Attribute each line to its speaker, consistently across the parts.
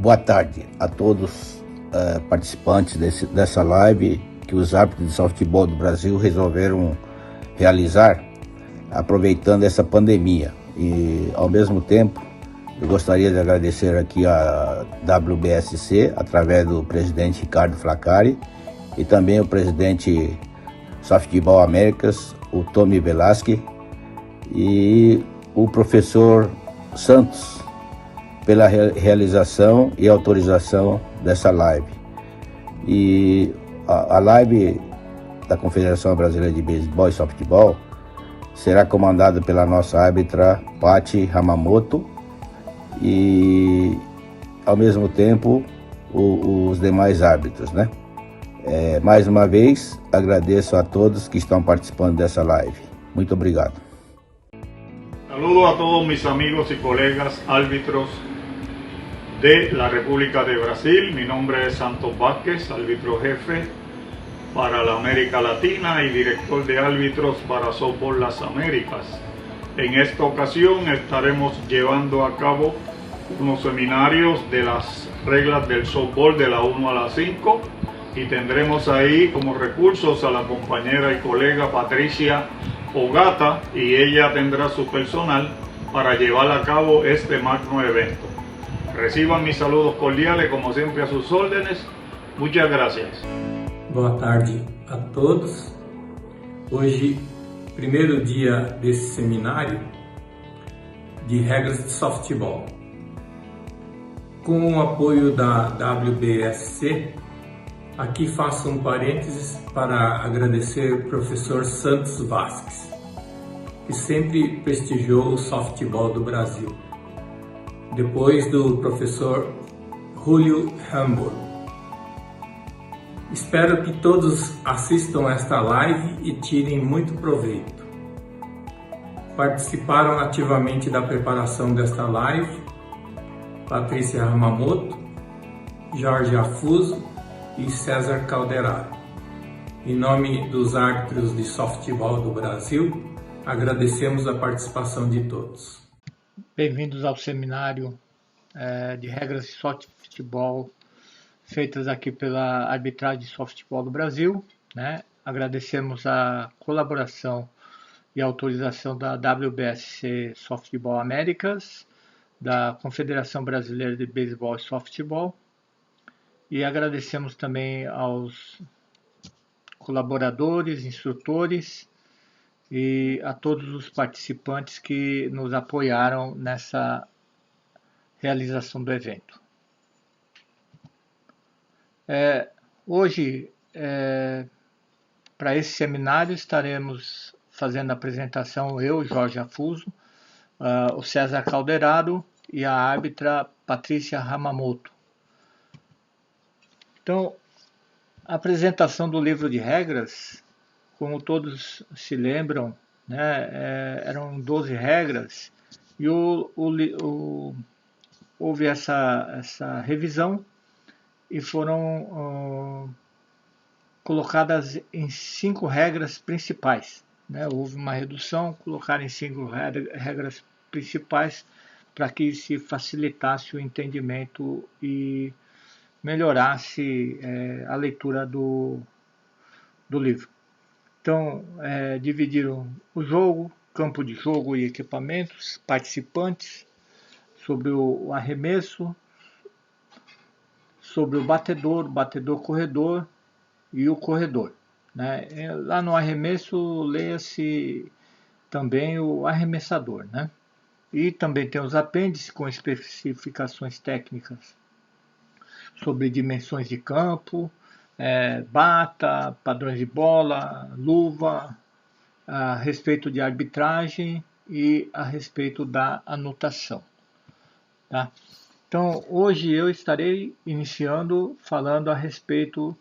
Speaker 1: Boa tarde a todos participantes dessa live que os árbitros de softball do Brasil resolveram realizar, aproveitando essa pandemia. E, ao mesmo tempo, eu gostaria de agradecer aqui a WBSC, através do presidente Ricardo Flacari, e também o presidente Softball Américas, o Tommy Velasquez, e o professor Santos, pela realização e autorização dessa live. E a live da Confederação Brasileira de Beisebol e Softball será comandada pela nossa árbitra Paty Hamamoto e, ao mesmo tempo, os demais árbitros, né? Mais uma vez, agradeço a todos que estão participando dessa live. Muito obrigado.
Speaker 2: Saludo a todos mis amigos y colegas árbitros de la República de Brasil. Mi nombre es Santos Vázquez, árbitro jefe para la América Latina y director de árbitros para Softball Las Américas. En esta ocasión estaremos llevando a cabo unos seminarios de las reglas del softball de la 1 a la 5 y tendremos ahí como recursos a la compañera y colega Patricia Ogata, y ella tendrá su personal para llevar a cabo este magno evento. Reciban mis saludos cordiales, como siempre, a sus órdenes. Muchas gracias.
Speaker 3: Boa tarde a todos. Hoje, primeiro dia desse seminário de regras de softball. Com o apoio da WBSC, aqui faço um parênteses para agradecer o professor Santos Vázquez, que sempre prestigiou o softball do Brasil. Depois do professor Julio Hamburg. Espero que todos assistam esta live e tirem muito proveito. Participaram ativamente da preparação desta live Patrícia Hamamoto, Jorge Afuso e César Calderaro. Em nome dos árbitros de softball do Brasil, agradecemos a participação de todos.
Speaker 4: Bem-vindos ao seminário de regras de softball feitas aqui pela Arbitragem de Softball do Brasil, né? Agradecemos a colaboração e autorização da WBSC Softball Américas, da Confederação Brasileira de Beisebol e Softball, e agradecemos também aos colaboradores, instrutores e a todos os participantes que nos apoiaram nessa realização do evento. Hoje, para esse seminário, estaremos fazendo a apresentação eu, Jorge Afuso, o César Calderaro e a árbitra Patrícia Hamamoto. Então, a apresentação do livro de regras, como todos se lembram, né, eram 12 regras e houve essa revisão e foram colocadas em 5 regras principais, né? Houve uma redução, colocaram em 5 regras principais para que se facilitasse o entendimento e melhorasse a leitura do livro. Então, dividiram o jogo, campo de jogo e equipamentos, participantes, sobre o arremesso, sobre o batedor-corredor e o corredor, né? Lá no arremesso, leia-se também o arremessador, né? E também tem os apêndices com especificações técnicas sobre dimensões de campo, bata, padrões de bola, luva, a respeito de arbitragem e a respeito da anotação, tá? Então, hoje eu estarei iniciando falando a respeito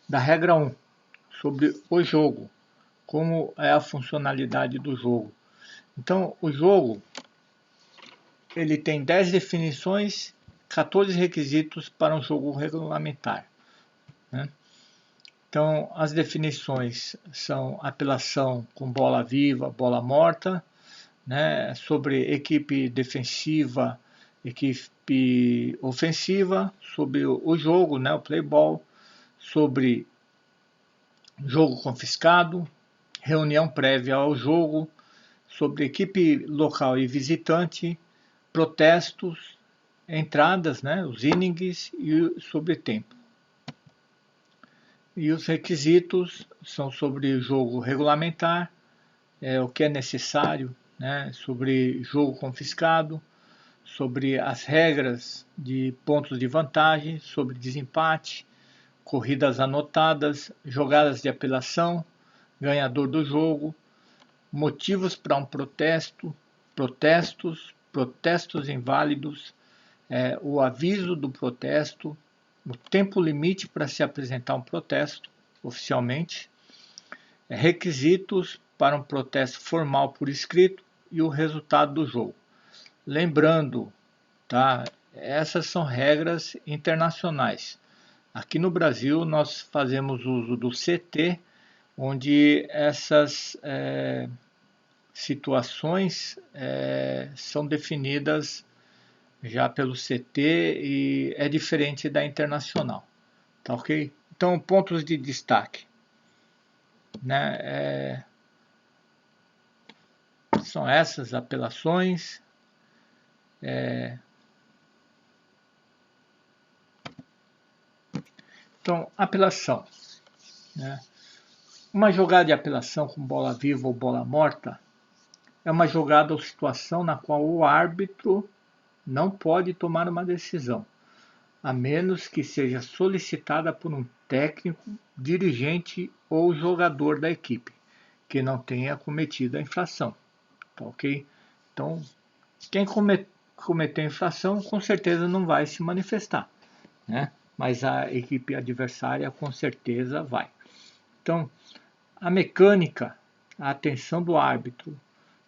Speaker 4: da regra 1, sobre o jogo, como é a funcionalidade do jogo. Então, o jogo ele tem 10 definições, 14 requisitos para um jogo regulamentar, né? Então, as definições são apelação com bola viva, bola morta, né? Sobre equipe defensiva, equipe ofensiva, sobre o jogo, né, o play ball, sobre jogo confiscado, reunião prévia ao jogo, sobre equipe local e visitante, protestos, entradas, né, os innings e sobre tempo. E os requisitos são sobre jogo regulamentar, o que é necessário, né, sobre jogo confiscado, sobre as regras de pontos de vantagem, sobre desempate, corridas anotadas, jogadas de apelação, ganhador do jogo, motivos para um protesto, protestos inválidos, o aviso do protesto, o tempo limite para se apresentar um protesto oficialmente, requisitos para um protesto formal por escrito e o resultado do jogo. Lembrando, tá? Essas são regras internacionais. Aqui no Brasil nós fazemos uso do CT, onde essas situações são definidas já pelo CT e é diferente da internacional, tá ok? Então, pontos de destaque, né? São essas apelações. Então, apelação, né? Uma jogada de apelação com bola viva ou bola morta é uma jogada ou situação na qual o árbitro não pode tomar uma decisão, a menos que seja solicitada por um técnico, dirigente ou jogador da equipe, que não tenha cometido a infração. Tá ok? Então, quem cometeu a infração com certeza não vai se manifestar, né? Mas a equipe adversária com certeza vai. Então, a mecânica, a atenção do árbitro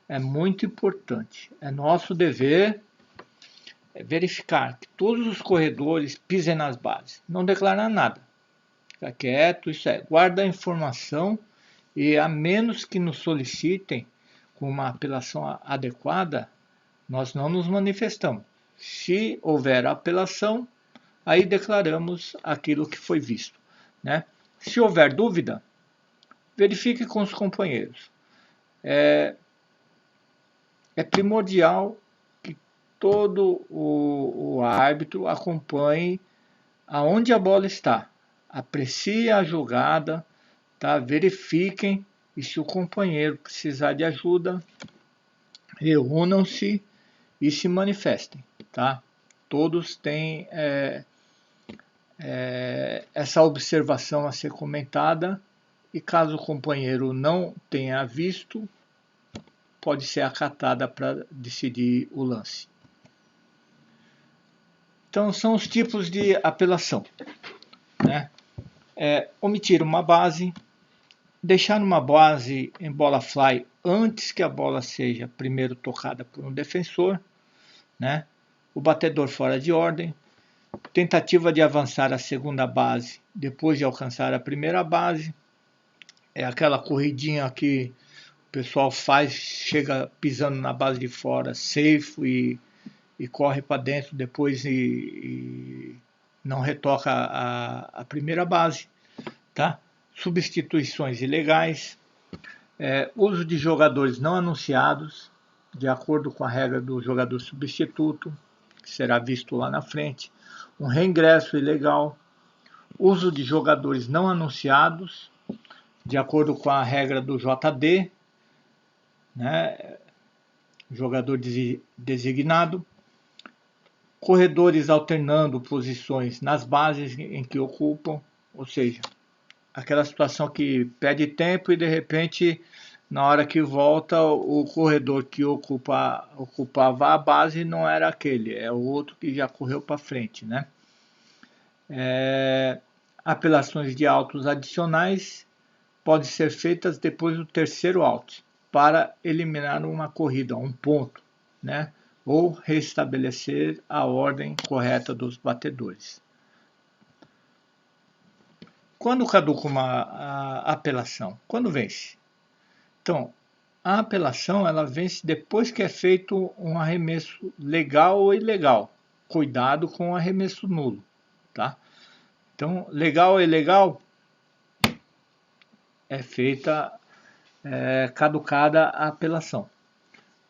Speaker 4: é muito importante. É nosso dever verificar que todos os corredores pisem nas bases, não declarar nada, fica quieto, isso é, guarda a informação e a menos que nos solicitem com uma apelação adequada, nós não nos manifestamos. Se houver apelação, aí declaramos aquilo que foi visto, né? Se houver dúvida, verifique com os companheiros. É primordial que todo o árbitro acompanhe aonde a bola está, aprecie a jogada, tá? Verifiquem e se o companheiro precisar de ajuda, reúnam-se e se manifestem, tá? Todos têm essa observação a ser comentada e caso o companheiro não tenha visto, pode ser acatada para decidir o lance. Então são os tipos de apelação, né? Omitir uma base, deixar uma base em bola fly antes que a bola seja primeiro tocada por um defensor, né? O batedor fora de ordem, tentativa de avançar a segunda base depois de alcançar a primeira base, é aquela corridinha que o pessoal faz, chega pisando na base de fora, safe e corre para dentro depois e não retoca a primeira base, tá? Substituições ilegais, uso de jogadores não anunciados, de acordo com a regra do jogador substituto, que será visto lá na frente, um reingresso ilegal, uso de jogadores não anunciados, de acordo com a regra do JD, né? Jogador designado, corredores alternando posições nas bases em que ocupam, ou seja, aquela situação que perde tempo e de repente, na hora que volta, o corredor que ocupava a base não era aquele, é o outro que já correu para frente, né? Apelações de autos adicionais podem ser feitas depois do terceiro out, para eliminar uma corrida, um ponto, né? Ou restabelecer a ordem correta dos batedores. Quando caduca uma apelação? Quando vence? Então, A apelação ela vence depois que é feito um arremesso legal ou ilegal. Cuidado com o arremesso nulo, tá? Então, legal ou ilegal é feita, caducada a apelação.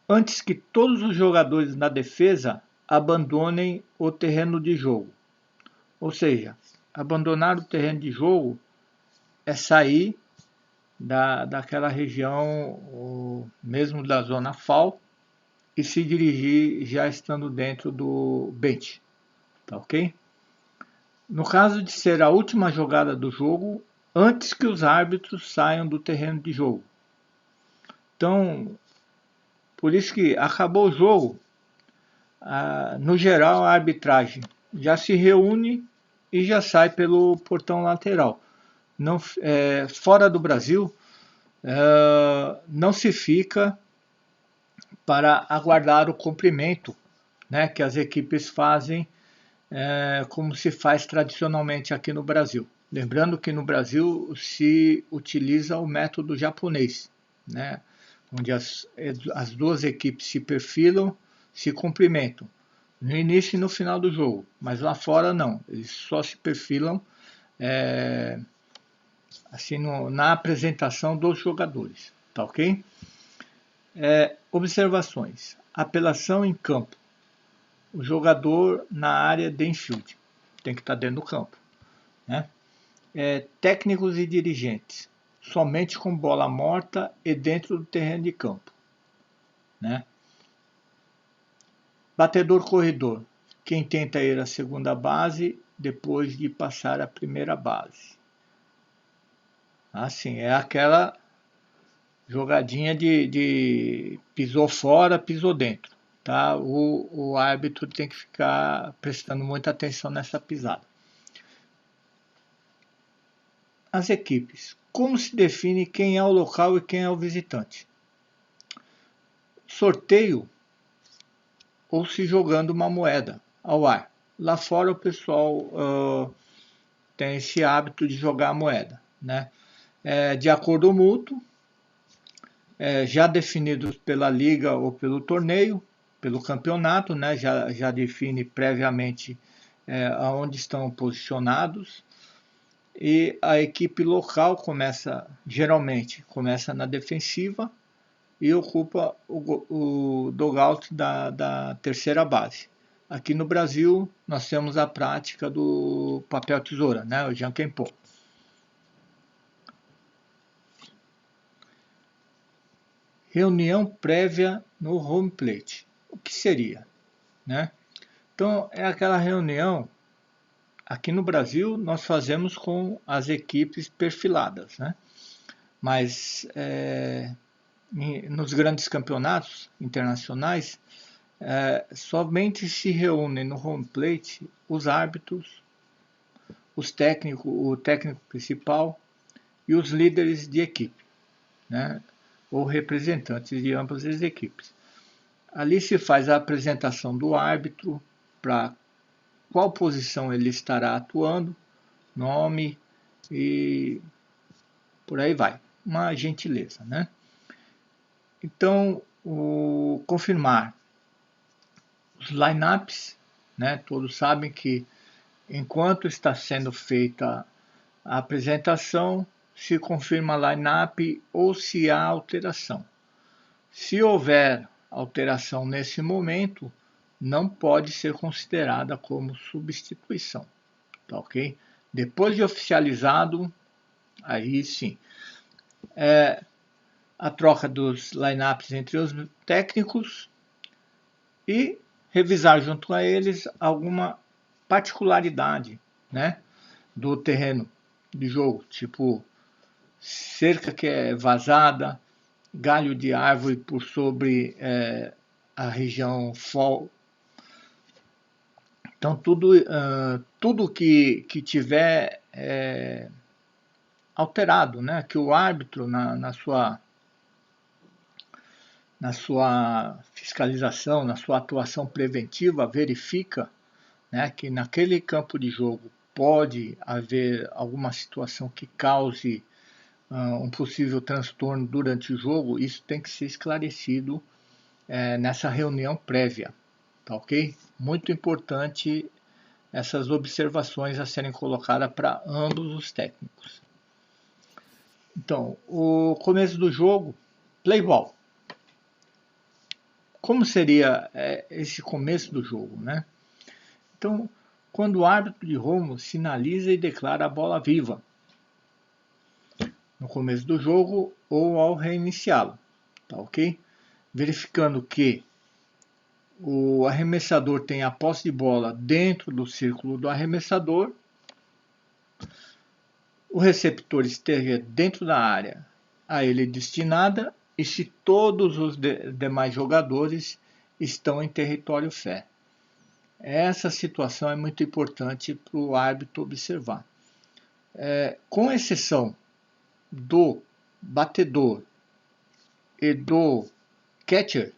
Speaker 4: Antes que todos os jogadores na defesa abandonem o terreno de jogo. Ou seja, abandonar o terreno de jogo é sair daquela região, mesmo da zona foul, e se dirigir já estando dentro do bench, tá ok? No caso de ser a última jogada do jogo, antes que os árbitros saiam do terreno de jogo. Então, por isso que acabou o jogo, no geral a arbitragem já se reúne e já sai pelo portão lateral. Não, fora do Brasil, não se fica para aguardar o cumprimento, né, que as equipes fazem, como se faz tradicionalmente aqui no Brasil. Lembrando que no Brasil se utiliza o método japonês, né, onde as duas equipes se perfilam, se cumprimentam, no início e no final do jogo, mas lá fora não, eles só se perfilam assim na apresentação dos jogadores, tá ok? Observações. Apelação em campo. O jogador na área de infield tem que estar dentro do campo, né? Técnicos e dirigentes somente com bola morta e dentro do terreno de campo, né? Batedor corredor, quem tenta ir à segunda base depois de passar a primeira base. Assim, é aquela jogadinha de pisou fora, pisou dentro, tá? O árbitro tem que ficar prestando muita atenção nessa pisada. As equipes. Como se define quem é o local e quem é o visitante? Sorteio ou se jogando uma moeda ao ar. Lá fora o pessoal tem esse hábito de jogar a moeda, né? De acordo mútuo, já definidos pela liga ou pelo torneio, pelo campeonato, né? Já define previamente aonde estão posicionados, e a equipe local geralmente começa na defensiva e ocupa o dugout da terceira base. Aqui no Brasil nós temos a prática do papel tesoura, né? O Jankenpô. Reunião prévia no home plate. O que seria, né? Então é aquela reunião. Aqui no Brasil nós fazemos com as equipes perfiladas, né? Mas nos grandes campeonatos internacionais somente se reúnem no home plate os árbitros, o técnico principal e os líderes de equipe, né? Ou representantes de ambas as equipes. Ali se faz a apresentação do árbitro para qual posição ele estará atuando, nome e por aí vai. Uma gentileza, né? Então, confirmar os lineups, né? Todos sabem que enquanto está sendo feita a apresentação, se confirma line-up ou se há alteração. Se houver alteração nesse momento, não pode ser considerada como substituição, tá ok? Depois de oficializado, aí sim. A troca dos lineups entre os técnicos e revisar junto a eles alguma particularidade, né, do terreno de jogo, tipo cerca que é vazada, galho de árvore por sobre a região fall. Então tudo que tiver alterado, né, que o árbitro na sua fiscalização, na sua atuação preventiva, verifica, né, que naquele campo de jogo pode haver alguma situação que cause um possível transtorno durante o jogo, isso tem que ser esclarecido nessa reunião prévia, tá ok? Muito importante essas observações a serem colocadas para ambos os técnicos. Então, o começo do jogo, play ball. Como seria esse começo do jogo, né? Então, quando o árbitro de home sinaliza e declara a bola viva no começo do jogo ou ao reiniciá-lo, tá ok? Verificando que o arremessador tem a posse de bola dentro do círculo do arremessador, o receptor esteja dentro da área a ele destinada e se todos os demais jogadores estão em território fair. Essa situação é muito importante para o árbitro observar. Com exceção do batedor e do catcher,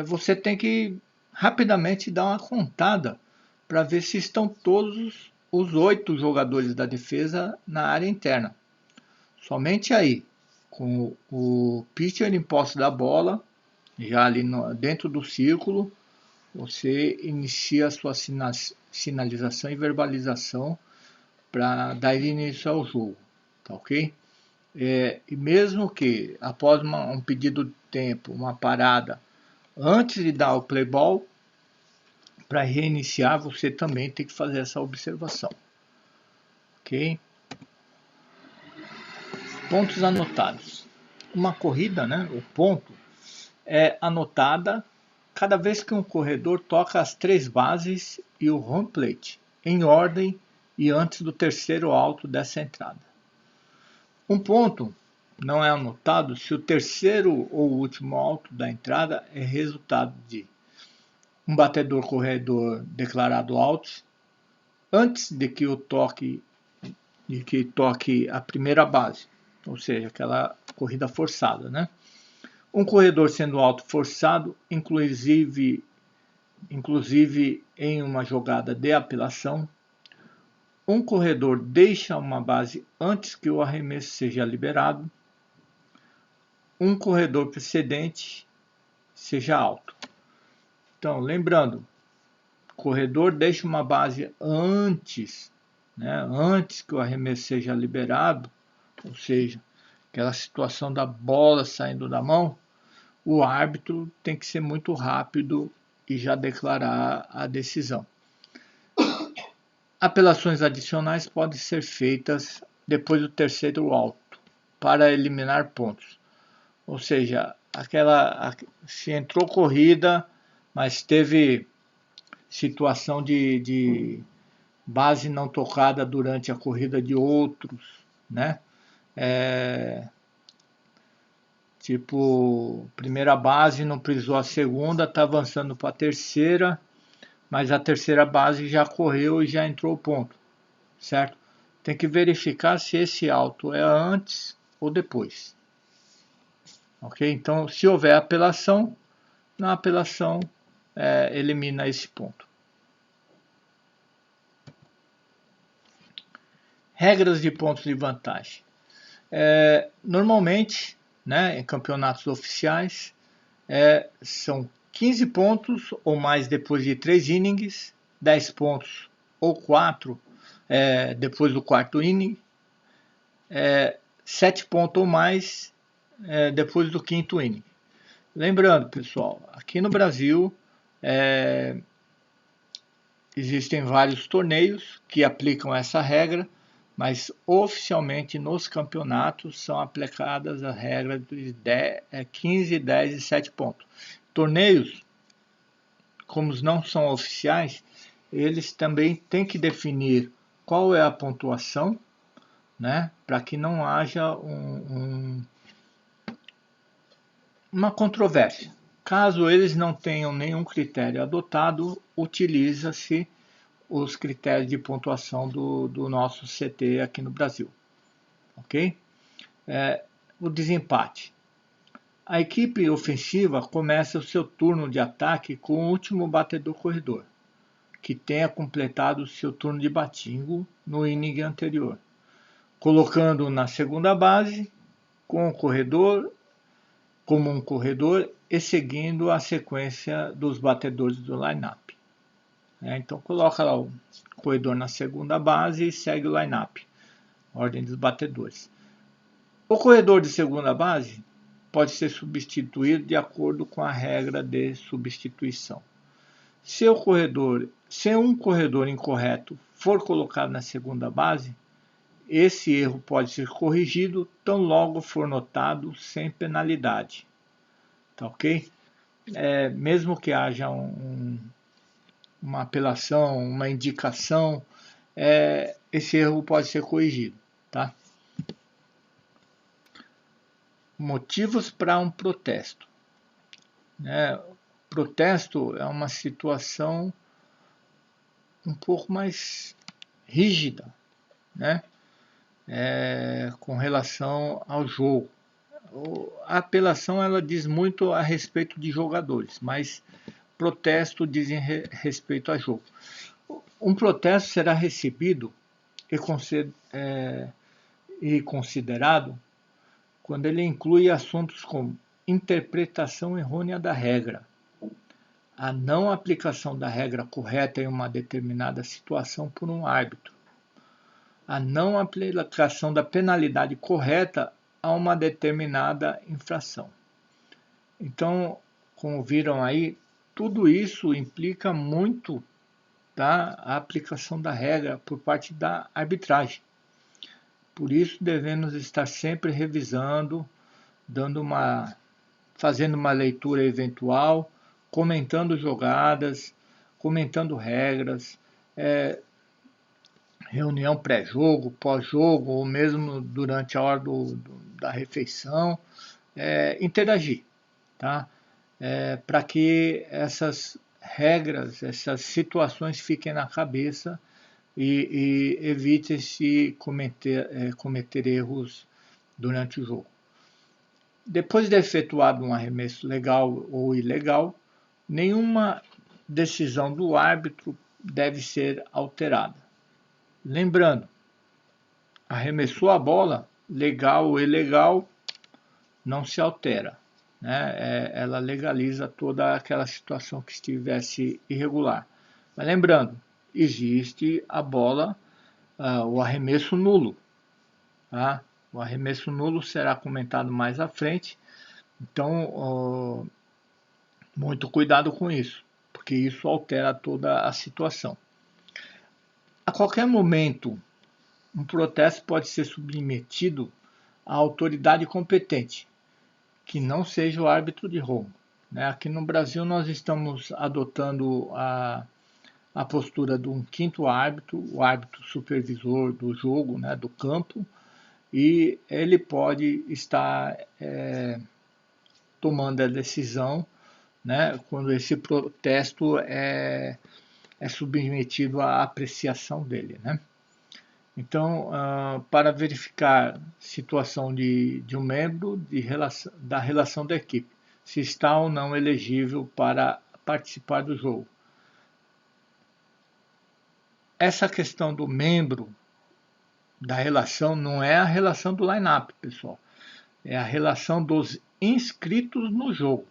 Speaker 4: você tem que rapidamente dar uma contada para ver se estão todos os 8 jogadores da defesa na área interna. Somente aí, com o pitcher em posse da bola, já ali dentro do círculo, você inicia a sua sinalização e verbalização para dar início ao jogo, tá ok? E mesmo que após um pedido de tempo, uma parada, antes de dar o play ball, para reiniciar você também tem que fazer essa observação, ok? Pontos anotados. Uma corrida, né, o ponto, é anotada cada vez que um corredor toca as 3 bases e o home plate, em ordem e antes do terceiro alto dessa entrada. Um ponto não é anotado se o terceiro ou último alto da entrada é resultado de um batedor-corredor declarado out antes de que toque a primeira base, ou seja, aquela corrida forçada, né? Um corredor sendo alto forçado, inclusive em uma jogada de apelação. Um corredor deixa uma base antes que o arremesso seja liberado. Um corredor precedente seja alto. Então, lembrando, o corredor deixa uma base antes, né, antes que o arremesso seja liberado, ou seja, aquela situação da bola saindo da mão, o árbitro tem que ser muito rápido e já declarar a decisão. Apelações adicionais podem ser feitas depois do terceiro alto para eliminar pontos. Ou seja, se entrou corrida, mas teve situação de base não tocada durante a corrida de outros, né? Tipo, primeira base não prisou a segunda, está avançando para a terceira, mas a terceira base já correu e já entrou o ponto, certo? Tem que verificar se esse alto é antes ou depois. Ok? Então, se houver apelação, na apelação elimina esse ponto. Regras de pontos de vantagem. Normalmente, né, em campeonatos oficiais, são 15 pontos ou mais depois de 3 innings, 10 pontos ou 4 depois do quarto inning, 7 pontos ou mais depois do quinto inning. Lembrando, pessoal, aqui no Brasil existem vários torneios que aplicam essa regra, mas oficialmente nos campeonatos são aplicadas a regra de 15, 10 e 7 pontos. Torneios, como não são oficiais, eles também têm que definir qual é a pontuação, né, para que não haja uma controvérsia. Caso eles não tenham nenhum critério adotado, utiliza-se os critérios de pontuação do nosso CT aqui no Brasil. Ok? O desempate. A equipe ofensiva começa o seu turno de ataque com o último batedor-corredor, que tenha completado o seu turno de batingo no inning anterior. colocando na segunda base com o corredor, como um corredor, e seguindo a sequência dos batedores do line-up. Então coloca lá o corredor na segunda base e segue o line-up, ordem dos batedores. O corredor de segunda base pode ser substituído de acordo com a regra de substituição. Se um corredor incorreto for colocado na segunda base, esse erro pode ser corrigido tão logo for notado sem penalidade. Tá ok? Mesmo que haja uma apelação, uma indicação, esse erro pode ser corrigido. Tá? Motivos para um protesto. Protesto é uma situação um pouco mais rígida, com relação ao jogo. A apelação ela diz muito a respeito de jogadores, mas protesto diz em respeito a jogo. Um protesto será recebido e considerado quando ele inclui assuntos como interpretação errônea da regra, a não aplicação da regra correta em uma determinada situação por um árbitro, a não aplicação da penalidade correta a uma determinada infração. Então, como viram aí, tudo isso implica muito a aplicação da regra por parte da arbitragem. Por isso devemos estar sempre revisando, fazendo uma leitura eventual, comentando jogadas, comentando regras, reunião pré-jogo, pós-jogo, ou mesmo durante a hora da refeição, interagir, tá? Para que essas regras, essas situações fiquem na cabeça e evite-se cometer erros durante o jogo. Depois de efetuado um arremesso legal ou ilegal, nenhuma decisão do árbitro deve ser alterada. Lembrando, arremessou a bola, legal ou ilegal, não se altera. Ela legaliza toda aquela situação que estivesse irregular. Mas lembrando, existe a bola, o arremesso nulo. Tá? O arremesso nulo será comentado mais à frente, então muito cuidado com isso, porque isso altera toda a situação. A qualquer momento, um protesto pode ser submetido à autoridade competente, que não seja o árbitro de jogo. Aqui no Brasil nós estamos adotando a postura de um quinto árbitro, o árbitro supervisor do jogo, do campo, e ele pode estar tomando a decisão quando esse protesto é submetido à apreciação dele. Então, para verificar a situação de um membro da relação da equipe, se está ou não elegível para participar do jogo. Essa questão do membro da relação não é a relação do line-up, pessoal. É a relação dos inscritos no jogo,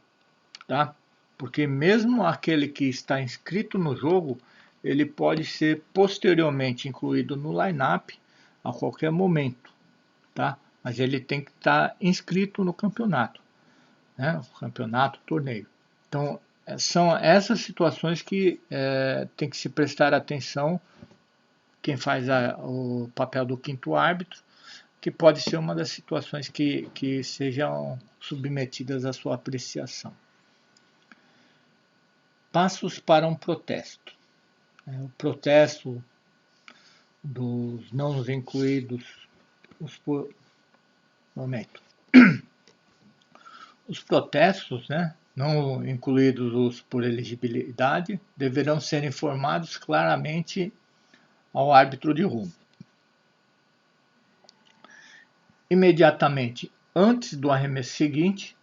Speaker 4: tá? Porque mesmo aquele que está inscrito no jogo, ele pode ser posteriormente incluído no line-up a qualquer momento, tá? Mas ele tem que estar inscrito no campeonato, o campeonato, torneio. Então, são essas situações que tem que se prestar atenção quem faz o papel do quinto árbitro, que pode ser uma das situações que sejam submetidas à sua apreciação. Passos para um protesto. O protesto dos não incluídos, os protestos, não incluídos os por elegibilidade, deverão ser informados claramente ao árbitro de rumo. Imediatamente antes do arremesso seguinte,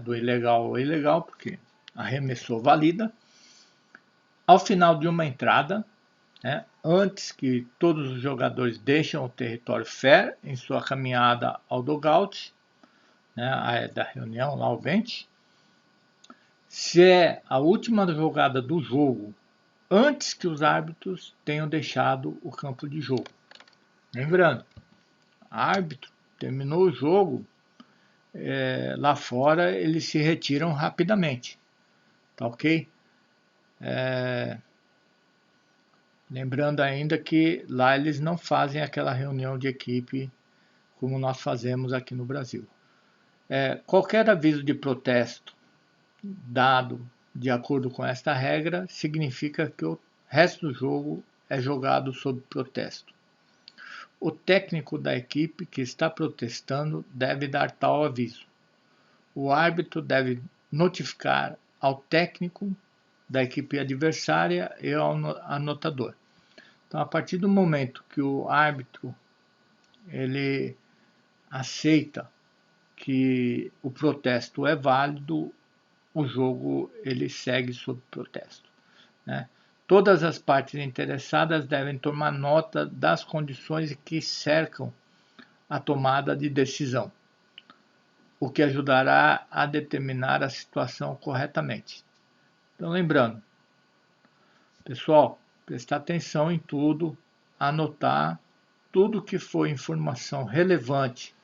Speaker 4: do ilegal ou ilegal, porque arremessou valida, ao final de uma entrada, antes que todos os jogadores deixem o território fair em sua caminhada ao dugout, né, a área da reunião, lá o bench. Se é a última jogada do jogo, antes que os árbitros tenham deixado o campo de jogo. Lembrando, árbitro terminou o jogo, lá fora eles se retiram rapidamente, tá ok? Lembrando ainda que lá eles não fazem aquela reunião de equipe como nós fazemos aqui no Brasil. Qualquer aviso de protesto dado de acordo com esta regra significa que o resto do jogo é jogado sob protesto. O técnico da equipe que está protestando deve dar tal aviso. O árbitro deve notificar ao técnico da equipe adversária e ao anotador. Então, a partir do momento que o árbitro ele aceita que o protesto é válido, o jogo ele segue sob protesto, né? Todas as partes interessadas devem tomar nota das condições que cercam a tomada de decisão, o que ajudará a determinar a situação corretamente. Então, lembrando, pessoal, prestar atenção em tudo, anotar tudo que for informação relevante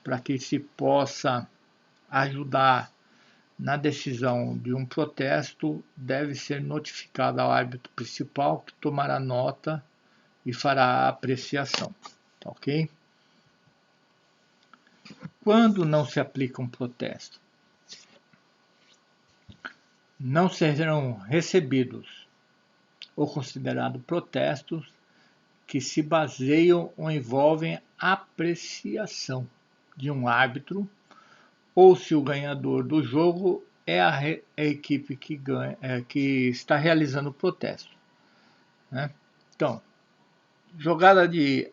Speaker 4: para que se possa ajudar na decisão de um protesto, deve ser notificado ao árbitro principal, que tomará nota e fará a apreciação, tá ok? Quando não se aplica um protesto, não serão recebidos ou considerados protestos que se baseiam ou envolvem apreciação de um árbitro, ou se o ganhador do jogo é a equipe que está realizando o protesto, né? Então, jogada de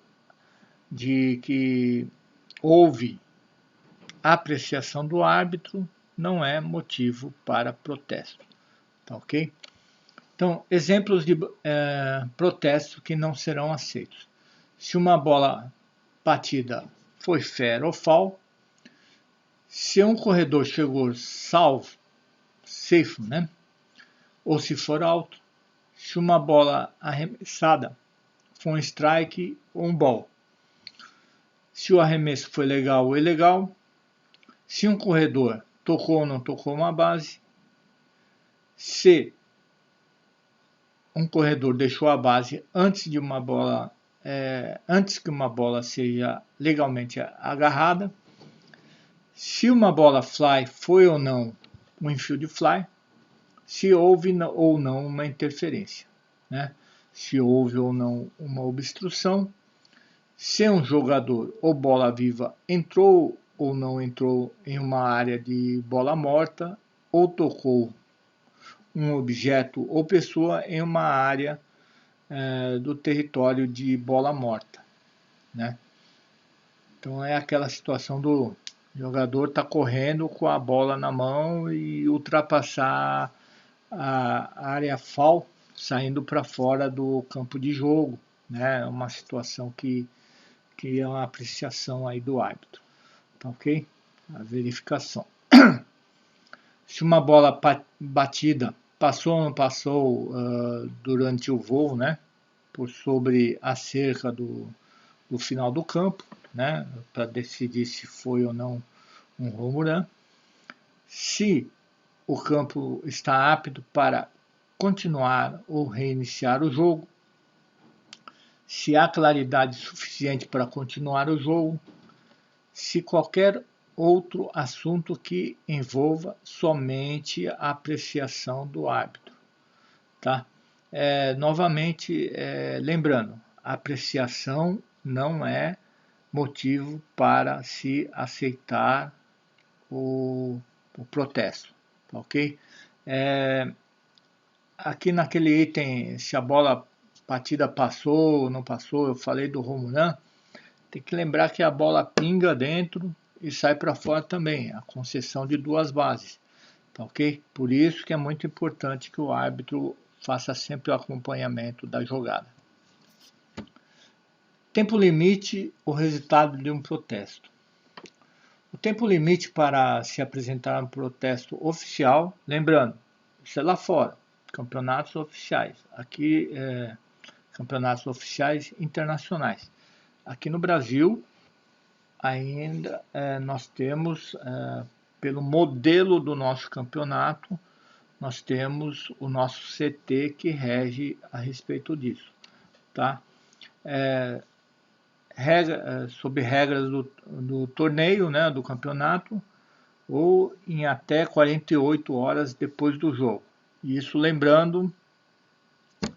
Speaker 4: que houve apreciação do árbitro não é motivo para protesto, tá ok? Então, exemplos de protesto que não serão aceitos. Se uma bola batida foi fair ou foul, se um corredor chegou safe, né? Ou se for alto, se uma bola arremessada foi um strike ou um ball, se o arremesso foi legal ou ilegal, se um corredor tocou ou não tocou uma base, se um corredor deixou a base antes que uma bola seja legalmente agarrada, se uma bola fly foi ou não um infield fly, se houve ou não uma interferência, né? Se houve ou não uma obstrução, se um jogador ou bola viva entrou ou não entrou em uma área de bola morta, ou tocou um objeto ou pessoa em uma área do território de bola morta, né? Então é aquela situação do jogador tá correndo com a bola na mão e ultrapassar a área foul, saindo para fora do campo de jogo, né? É uma situação que é uma apreciação aí do árbitro, tá ok? A verificação. Se uma bola batida passou ou não passou durante o voo, né? Por sobre a cerca do final do campo, né, para decidir se foi ou não um home run. Se o campo está apto para continuar ou reiniciar o jogo, se há claridade suficiente para continuar o jogo, se qualquer outro assunto que envolva somente a apreciação do árbitro, tá? Novamente, lembrando, a apreciação não é motivo para se aceitar o protesto, tá ok? Aqui naquele item, se a bola batida passou ou não passou, eu falei do home run, tem que lembrar que a bola pinga dentro e sai para fora também, a concessão de duas bases, tá ok? Por isso que é muito importante que o árbitro faça sempre o acompanhamento da jogada. Tempo limite, o resultado de um protesto. O tempo limite para se apresentar um protesto oficial, lembrando, isso é lá fora, campeonatos oficiais. Aqui, campeonatos oficiais internacionais. Aqui no Brasil, ainda nós temos, pelo modelo do nosso campeonato, nós temos o nosso CT que rege a respeito disso, tá? Sob regras do torneio, né, do campeonato, ou em até 48 horas depois do jogo. Isso lembrando,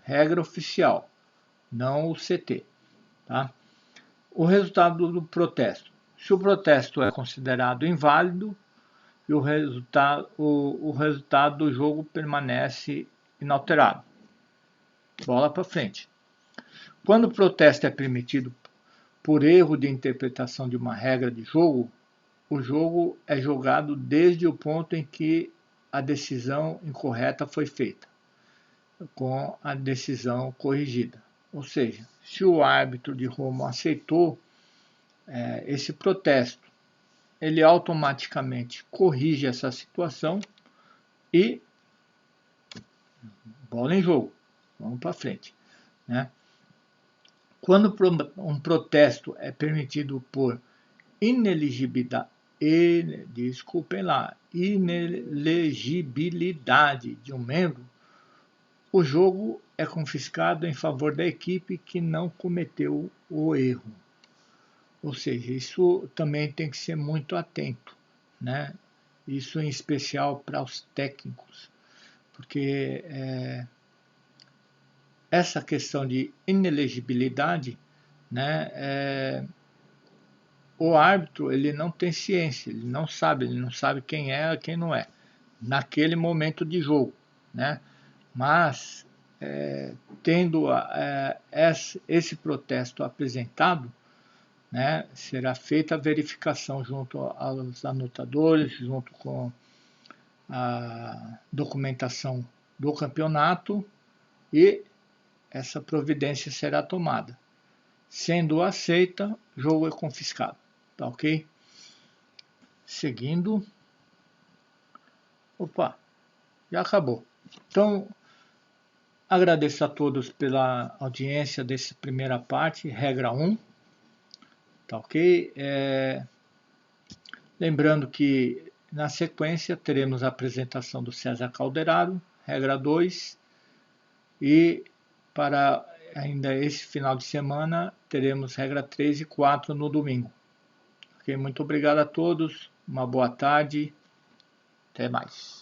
Speaker 4: regra oficial, não o CT, tá? O resultado do protesto. Se o protesto é considerado inválido, e o resultado do jogo permanece inalterado. Bola para frente. Quando o protesto é permitido por erro de interpretação de uma regra de jogo, o jogo é jogado desde o ponto em que a decisão incorreta foi feita, com a decisão corrigida. Ou seja, se o árbitro de Roma aceitou esse protesto, ele automaticamente corrige essa situação e bola em jogo, vamos para frente, né? Quando um protesto é permitido por inelegibilidade de um membro, o jogo é confiscado em favor da equipe que não cometeu o erro. Ou seja, isso também tem que ser muito atento, né? Isso em especial para os técnicos, porque essa questão de inelegibilidade, né, o árbitro ele não tem ciência, ele não sabe quem é e quem não é, naquele momento de jogo, né? Mas, tendo esse protesto apresentado, né, será feita a verificação junto aos anotadores, junto com a documentação do campeonato, e essa providência será tomada. Sendo aceita, o jogo é confiscado. Tá ok? Seguindo. Opa, já acabou. Então, agradeço a todos pela audiência dessa primeira parte, regra 1. Tá ok? Lembrando que na sequência teremos a apresentação do César Calderaro, regra 2, e para ainda esse final de semana teremos regra 3 e 4 no domingo. Ok? Muito obrigado a todos, uma boa tarde, até mais.